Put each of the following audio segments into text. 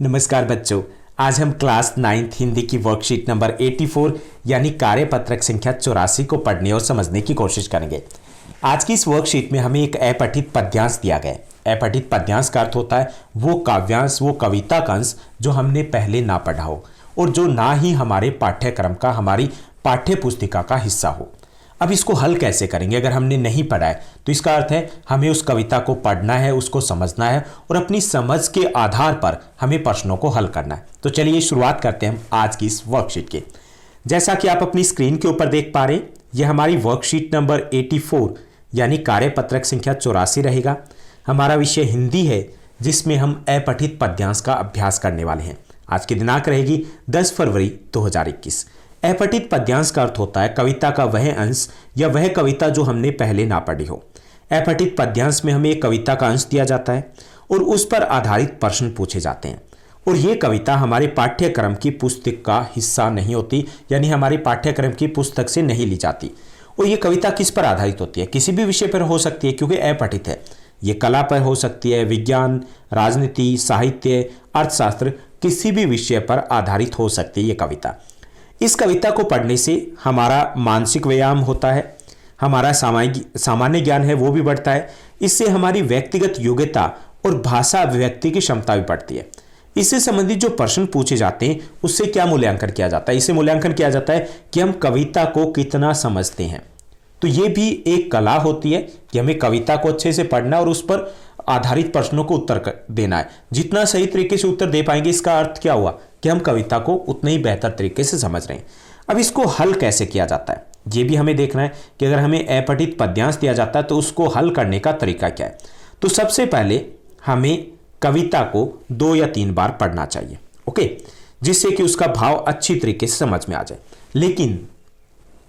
नमस्कार बच्चों, आज हम क्लास 9th हिंदी की वर्कशीट नंबर 84 यानी कार्यपत्रक संख्या 84 को पढ़ने और समझने की कोशिश करेंगे। आज की इस वर्कशीट में हमें एक अपठित पद्यांश दिया गया है। अपठित पद्यांश का अर्थ होता है वो काव्यांश, वो कविता का अंश जो हमने पहले ना पढ़ा हो और जो ना ही हमारे पाठ्यक्रम का, हमारी पाठ्य पुस्तिका का हिस्सा हो। अब इसको हल कैसे करेंगे? अगर हमने नहीं पढ़ा है तो इसका अर्थ है हमें उस कविता को पढ़ना है, उसको समझना है और अपनी समझ के आधार पर हमें प्रश्नों को हल करना है। तो चलिए शुरुआत करते हैं हम आज की इस वर्कशीट की। जैसा कि आप अपनी स्क्रीन के ऊपर देख पा रहे हैं, यह हमारी वर्कशीट नंबर 84 यानी कार्यपत्रक संख्या 84 रहेगा। हमारा विषय हिंदी है जिसमें हम अपठित पद्यांश का अभ्यास करने वाले हैं। आज की दिनांक रहेगी 10 फरवरी 2021। अपठित पद्यांश का अर्थ होता है कविता का वह अंश या वह कविता जो हमने पहले ना पढ़ी हो। अपठित पद्यांश में हमें एक कविता का अंश दिया जाता है और उस पर आधारित प्रश्न पूछे जाते हैं और ये कविता हमारे पाठ्यक्रम की पुस्तक का हिस्सा नहीं होती, यानी हमारे पाठ्यक्रम की पुस्तक से नहीं ली जाती। और ये कविता किस पर आधारित होती है? किसी भी विषय पर हो सकती है क्योंकि अपठित है। ये कला पर हो सकती है, विज्ञान, राजनीति, साहित्य, अर्थशास्त्र, किसी भी विषय पर आधारित हो सकती है ये कविता। इस कविता को पढ़ने से हमारा मानसिक व्यायाम होता है, हमारा सामान्य ज्ञान है वो भी बढ़ता है। इससे हमारी व्यक्तिगत योग्यता और भाषा अभिव्यक्ति की क्षमता भी बढ़ती है। इससे संबंधित जो प्रश्न पूछे जाते हैं उससे क्या मूल्यांकन किया जाता है? इससे मूल्यांकन किया जाता है कि हम कविता को कितना समझते हैं। तो ये भी एक कला होती है कि हमें कविता को अच्छे से पढ़ना और उस पर आधारित प्रश्नों को उत्तर देना है। जितना सही तरीके से उत्तर दे पाएंगे इसका अर्थ क्या हुआ कि हम कविता को उतने ही बेहतर तरीके से समझ रहे हैं। अब इसको हल कैसे किया जाता है ये भी हमें देखना है कि अगर हमें अपठित पद्यांश दिया जाता है तो उसको हल करने का तरीका क्या है। तो सबसे पहले हमें कविता को 2 या 3 बार पढ़ना चाहिए, ओके, जिससे कि उसका भाव अच्छी तरीके से समझ में आ जाए।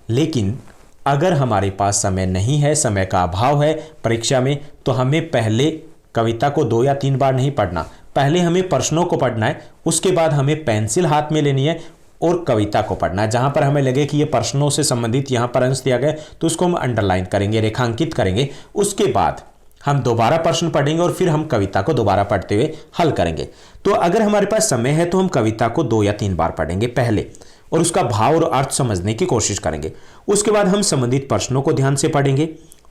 लेकिन अगर हमारे पास समय नहीं है, समय का अभाव है परीक्षा में, तो हमें पहले कविता को 2 या 3 बार नहीं पढ़ना। पहले हमें प्रश्नों को पढ़ना है, उसके बाद हमें पेंसिल हाथ में लेनी है और कविता को पढ़ना है। जहां पर हमें लगे कि ये प्रश्नों से संबंधित यहां पर अंश दिया गया तो उसको हम अंडरलाइन करेंगे, रेखांकित करेंगे। उसके बाद हम दोबारा प्रश्न पढ़ेंगे और फिर हम कविता को दोबारा पढ़ते हुए हल करेंगे। तो अगर हमारे पास समय है तो हम कविता को 2 या 3 बार पढ़ेंगे पहले और उसका भाव और अर्थ समझने की कोशिश करेंगे। उसके बाद हम संबंधित प्रश्नों को ध्यान से पढ़ेंगे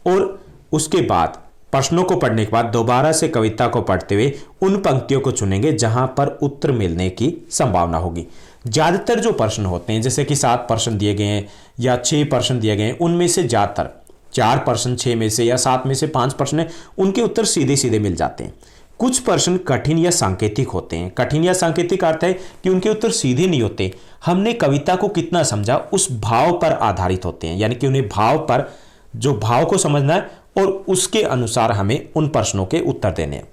और उसके बाद प्रश्नों को पढ़ने के बाद दोबारा से कविता को पढ़ते हुए उन पंक्तियों को चुनेंगे जहां पर उत्तर मिलने की संभावना होगी। ज्यादातर जो प्रश्न होते हैं, जैसे कि 7 प्रश्न दिए गए हैं या 6 प्रश्न दिए गए हैं, उनमें से ज्यादातर 4 प्रश्न 6 में से या 7 में से 5 प्रश्न है, उनके उत्तर सीधे सीधे मिल जाते हैं। कुछ प्रश्न कठिन या सांकेतिक होते हैं। कठिन या सांकेतिक अर्थ है कि उनके उत्तर सीधे नहीं होते, हमने कविता को कितना समझा उस भाव पर आधारित होते हैं, यानी कि उन्हें भाव पर, जो भाव को समझना है और उसके अनुसार हमें उन प्रश्नों के उत्तर देने हैं।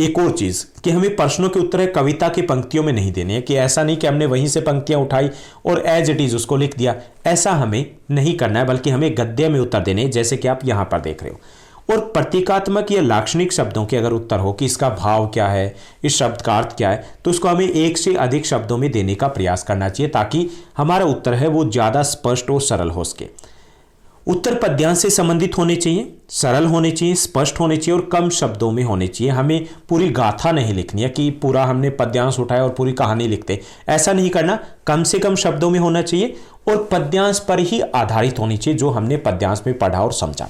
एक और चीज कि हमें प्रश्नों के उत्तर कविता की पंक्तियों में नहीं देने हैं, कि ऐसा नहीं कि हमने वहीं से पंक्तियां उठाई और एज इट इज उसको लिख दिया, ऐसा हमें नहीं करना है, बल्कि हमें गद्य में उत्तर देने हैं, जैसे कि आप यहां पर देख रहे हो। और प्रतीकात्मक या लाक्षणिक शब्दों के अगर उत्तर हो कि इसका भाव क्या है, इस शब्द का अर्थ क्या है, तो उसको हमें एक से अधिक शब्दों में देने का प्रयास करना चाहिए ताकि हमारा उत्तर है वो ज्यादा स्पष्ट और सरल हो सके। उत्तर पद्यांश से संबंधित होने चाहिए, सरल होने चाहिए, स्पष्ट होने चाहिए और कम शब्दों में होने चाहिए। हमें पूरी गाथा नहीं लिखनी है कि पूरा हमने पद्यांश उठाया और पूरी कहानी लिखते, ऐसा नहीं करना। कम से कम शब्दों में होना चाहिए और पद्यांश पर ही आधारित होनी चाहिए जो हमने पद्यांश में पढ़ा और समझा।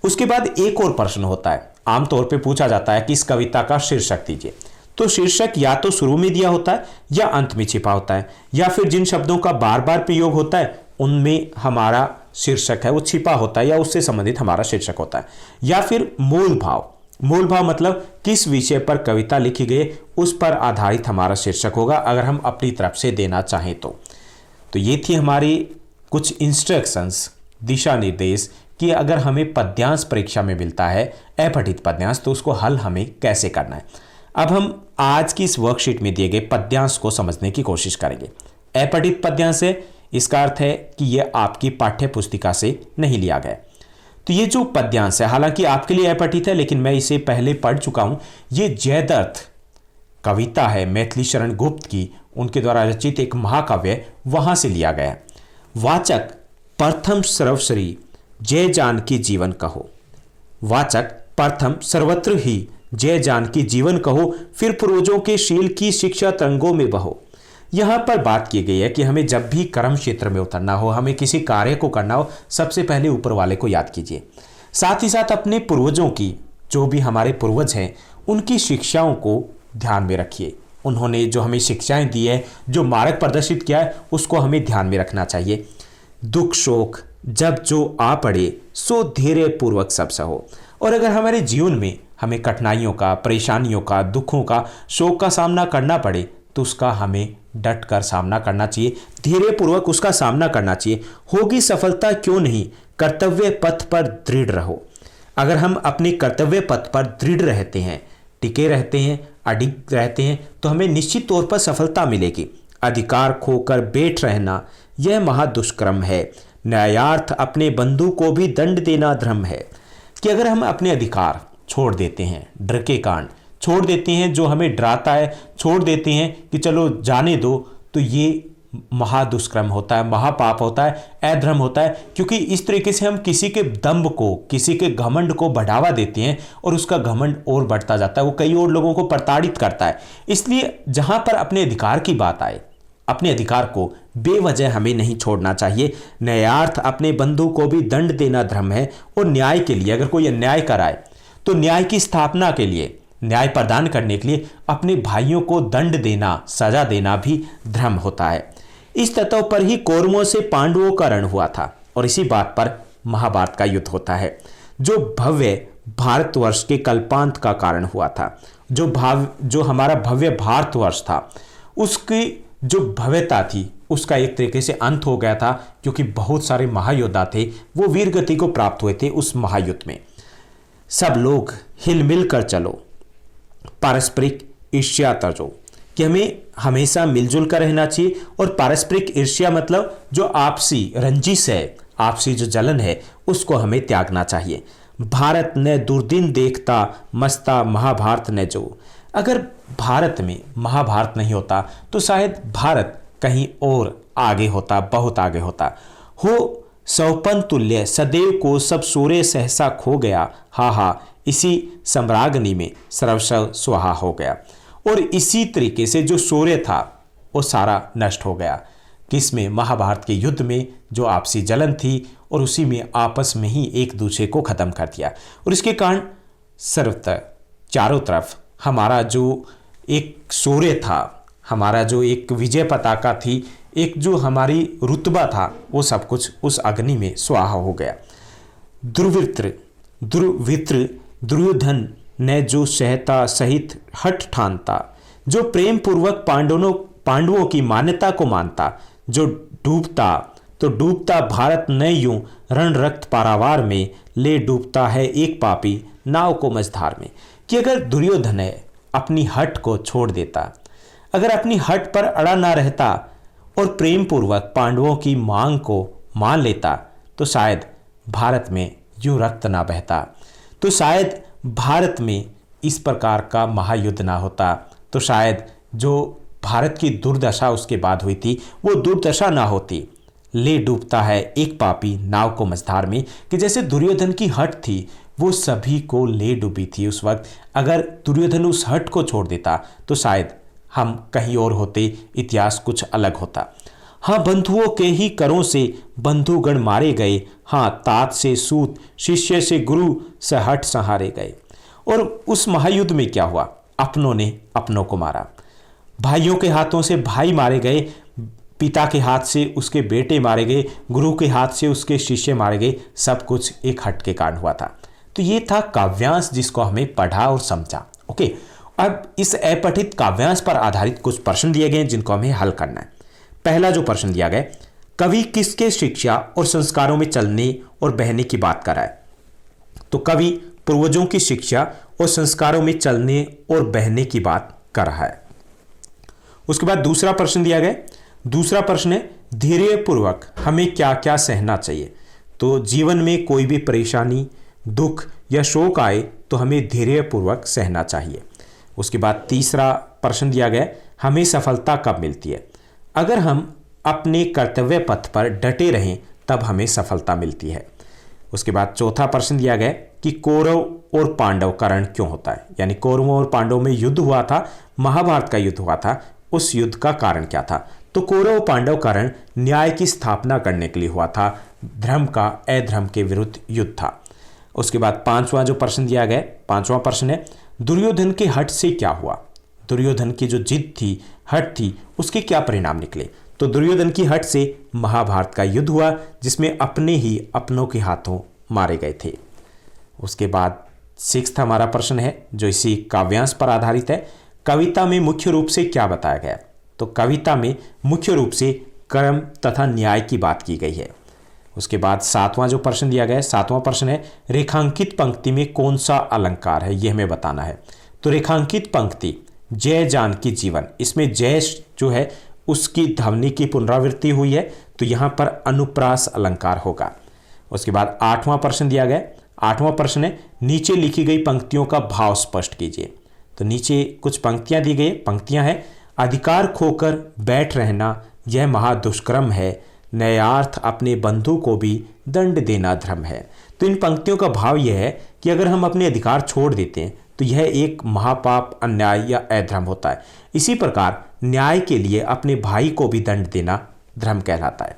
उसके बाद एक और प्रश्न होता है, आमतौर पर पूछा जाता है कि इस कविता का शीर्षक दीजिए। तो शीर्षक या तो शुरू में दिया होता है या अंत में छिपा होता है, या फिर जिन शब्दों का बार बार प्रयोग होता है उनमें हमारा शीर्षक है वो छिपा होता है या उससे संबंधित हमारा शीर्षक होता है। या फिर मूल भाव मतलब किस विषय पर कविता लिखी गई उस पर आधारित हमारा शीर्षक होगा अगर हम अपनी तरफ से देना चाहें तो ये थी हमारी कुछ इंस्ट्रक्शंस, दिशा निर्देश कि अगर हमें पद्यांश परीक्षा में मिलता है अपठित पद्यांश तो उसको हल हमें कैसे करना है। अब हम आज की इस वर्कशीट में दिए गए पद्यांश को समझने की कोशिश करेंगे। अपठित पद्यांश है, इसका अर्थ है कि यह आपकी पाठ्य पुस्तिका से नहीं लिया गया। तो ये जो पद्यांश है हालांकि आपके लिए अपठित है, लेकिन मैं इसे पहले पढ़ चुका हूं। ये जयद्रथ कविता है मैथिली शरण गुप्त की, उनके द्वारा रचित एक महाकाव्य, वहां से लिया गया। वाचक प्रथम सर्वश्री जय जानकी जीवन कहो। वाचक प्रथम सर्वत्र ही जय जानकी जीवन कहो, फिर पूर्वजों के शील की शिक्षा तरंगों में बहो। यहाँ पर बात की गई है कि हमें जब भी कर्म क्षेत्र में उतरना हो, हमें किसी कार्य को करना हो, सबसे पहले ऊपर वाले को याद कीजिए। साथ ही साथ अपने पूर्वजों की, जो भी हमारे पूर्वज हैं, उनकी शिक्षाओं को ध्यान में रखिए। उन्होंने जो हमें शिक्षाएं दी है, जो मार्ग प्रदर्शित किया है, उसको हमें ध्यान में रखना चाहिए। दुख शोक जब जो आ पड़े, सो धीरे पूर्वक सब सहो। और अगर हमारे जीवन में हमें कठिनाइयों का, परेशानियों का, दुखों का, शोक का सामना करना पड़े, तो उसका हमें डट कर सामना करना चाहिए, धीरे पूर्वक उसका सामना करना चाहिए। होगी सफलता क्यों नहीं, कर्तव्य पथ पर दृढ़ रहो। अगर हम अपने कर्तव्य पथ पर दृढ़ रहते हैं, टिके रहते हैं, अडिग रहते हैं, तो हमें निश्चित तौर पर सफलता मिलेगी। अधिकार खोकर बैठ रहना यह महादुष्कर्म है, न्यायार्थ अपने बंधु को भी दंड देना धर्म है। कि अगर हम अपने अधिकार छोड़ देते हैं, डर के कारण छोड़ देते हैं, जो हमें डराता है छोड़ देते हैं कि चलो जाने दो, तो ये महादुष्कर्म होता है, महापाप होता है, अधर्म होता है। क्योंकि इस तरीके से हम किसी के दंभ को, किसी के घमंड को बढ़ावा देते हैं और उसका घमंड और बढ़ता जाता है, वो कई और लोगों को प्रताड़ित करता है। इसलिए जहां पर अपने अधिकार की बात आए, अपने अधिकार को बेवजह हमें नहीं छोड़ना चाहिए। न्यायार्थ अपने बंधु को भी दंड देना धर्म है। और न्याय के लिए, अगर कोई अन्याय कराए तो न्याय की स्थापना के लिए, न्याय प्रदान करने के लिए अपने भाइयों को दंड देना, सजा देना भी धर्म होता है। इस तत्व पर ही कौरवों से पांडवों का रण हुआ था और इसी बात पर महाभारत का युद्ध होता है, जो भव्य भारतवर्ष के कल्पांत का कारण हुआ था। जो हमारा भव्य भारतवर्ष था, उसकी जो भव्यता थी, उसका एक तरीके से अंत हो गया था, क्योंकि बहुत सारे महायोद्धा थे, वो वीर गति को प्राप्त हुए थे उस महायुद्ध में। सब लोग हिल मिल कर चलो, पारस्परिक ईर्ष्या तजो, कि हमें हमेशा मिलजुल कर रहना चाहिए। और पारस्परिक ईर्ष्या मतलब जो आपसी रंजिश है, आपसी जो जलन है, उसको हमें त्यागना चाहिए। भारत ने दुर्दिन देखता, मस्ता महाभारत ने जो। अगर भारत में महाभारत नहीं होता तो शायद भारत कहीं और आगे होता, बहुत आगे होता। हो सौपन तुल्य सदैव को सब सूर्य सहसा खो गया, हा हा इसी सम्राग्नि में सर्वस्व स्वाहा हो गया। और इसी तरीके से जो सूर्य था वो सारा नष्ट हो गया। किसमें? महाभारत के युद्ध में, जो आपसी जलन थी, और उसी में आपस में ही एक दूसरे को खत्म कर दिया। और इसके कारण सर्वत्र चारों तरफ हमारा जो एक सूर्य था, हमारा जो एक विजय पताका थी, एक जो हमारी रुतबा था, वो सब कुछ उस अग्नि में स्वाहा हो गया। दुर्वृत्र दुर्योधन ने जो सहता सहित हठ ठानता, जो प्रेम पूर्वक पांडवों की मान्यता को मानता, जो डूबता भारत न यूं रण रक्त पारावार में, ले डूबता है एक पापी नाव को मझधार में। कि अगर दुर्योधन है अपनी हट को छोड़ देता, अगर अपनी हट पर अड़ा ना रहता और प्रेम पूर्वक पांडवों की मांग को मान लेता, तो शायद भारत में यूं रक्त ना बहता, तो शायद भारत में इस प्रकार का महायुद्ध ना होता, तो शायद जो भारत की दुर्दशा उसके बाद हुई थी, वो दुर्दशा ना होती। ले डूबता है एक पापी नाव को मझधार में, कि जैसे दुर्योधन की हट थी वो सभी को ले डूबी थी उस वक्त। अगर दुर्योधन उस हट को छोड़ देता तो शायद हम कहीं और होते, इतिहास कुछ अलग होता। हाँ, बंधुओं के ही करों से बंधुगण मारे गए, हाँ तात से सूत, शिष्य से गुरु से हट सहारे गए। और उस महायुद्ध में क्या हुआ? अपनों ने अपनों को मारा, भाइयों के हाथों से भाई मारे गए, पिता के हाथ से उसके बेटे मारे गए, गुरु के हाथ से उसके शिष्य मारे गए। सब कुछ एक हट के कारण हुआ था। तो ये था काव्यांश, जिसको हमें पढ़ा और समझा। ओके, अब इस अपठित काव्यांश पर आधारित कुछ प्रश्न दिए गए जिनको हमें हल करना है। पहला जो प्रश्न दिया गया, कवि किसके शिक्षा और संस्कारों में चलने और बहने की बात कर रहा है? तो कवि पूर्वजों की शिक्षा और संस्कारों में चलने और बहने की बात कर रहा है। उसके बाद दूसरा प्रश्न दिया गया, दूसरा प्रश्न है धैर्यपूर्वक हमें क्या क्या सहना चाहिए? तो जीवन में कोई भी परेशानी, दुख या शोक आए तो हमें धैर्यपूर्वक सहना चाहिए। उसके बाद तीसरा प्रश्न दिया गया, हमें सफलता कब मिलती है? अगर हम अपने कर्तव्य पथ पर डटे रहें तब हमें सफलता मिलती है। उसके बाद चौथा प्रश्न दिया गया, कि कौरव और पांडव का रण क्यों होता है, यानी कौरवों और पांडवों में युद्ध हुआ था, महाभारत का युद्ध हुआ था, उस युद्ध का कारण क्या था। तो कौरव और पांडव का रण न्याय की स्थापना करने के लिए हुआ था, धर्म का अधर्म के विरुद्ध युद्ध था। उसके बाद पांचवा जो प्रश्न दिया गया, पांचवा प्रश्न है दुर्योधन के हठ से क्या हुआ। दुर्योधन की जो जिद थी, हठ थी, उसके क्या परिणाम निकले। तो दुर्योधन की हठ से महाभारत का युद्ध हुआ, जिसमें अपने ही अपनों के हाथों मारे गए थे। उसके बाद सिक्स्थ हमारा प्रश्न है जो इसी काव्यांश पर आधारित है, कविता में मुख्य रूप से क्या बताया गया। तो कविता में मुख्य रूप से कर्म तथा न्याय की बात की गई है। उसके बाद सातवां जो प्रश्न दिया गया है, सातवां प्रश्न है रेखांकित पंक्ति में कौन सा अलंकार है, यह हमें बताना है। तो रेखांकित पंक्ति जय जानकी जीवन, इसमें जय जो है उसकी ध्वनि की पुनरावृत्ति हुई है, तो यहाँ पर अनुप्रास अलंकार होगा। उसके बाद आठवां प्रश्न दिया गया, आठवां प्रश्न है नीचे लिखी गई पंक्तियों का भाव स्पष्ट कीजिए। तो नीचे कुछ पंक्तियां दी गई, पंक्तियां हैं अधिकार खोकर बैठ रहना यह महादुष्कर्म है, न्यायार्थ अपने बंधु को भी दंड देना धर्म है। तो इन पंक्तियों का भाव यह है कि अगर हम अपने अधिकार छोड़ देते हैं तो यह एक महापाप, अन्याय या अधर्म होता है। इसी प्रकार न्याय के लिए अपने भाई को भी दंड देना धर्म कहलाता है।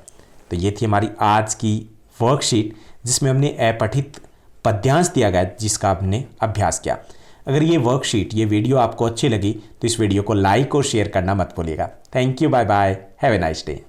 तो ये थी हमारी आज की वर्कशीट, जिसमें हमने अपठित पद्यांश दिया गया जिसका हमने अभ्यास किया। अगर ये वर्कशीट, ये वीडियो आपको अच्छी लगी तो इस वीडियो को लाइक और शेयर करना मत भूलिएगा। Thank you, bye bye, have a nice day.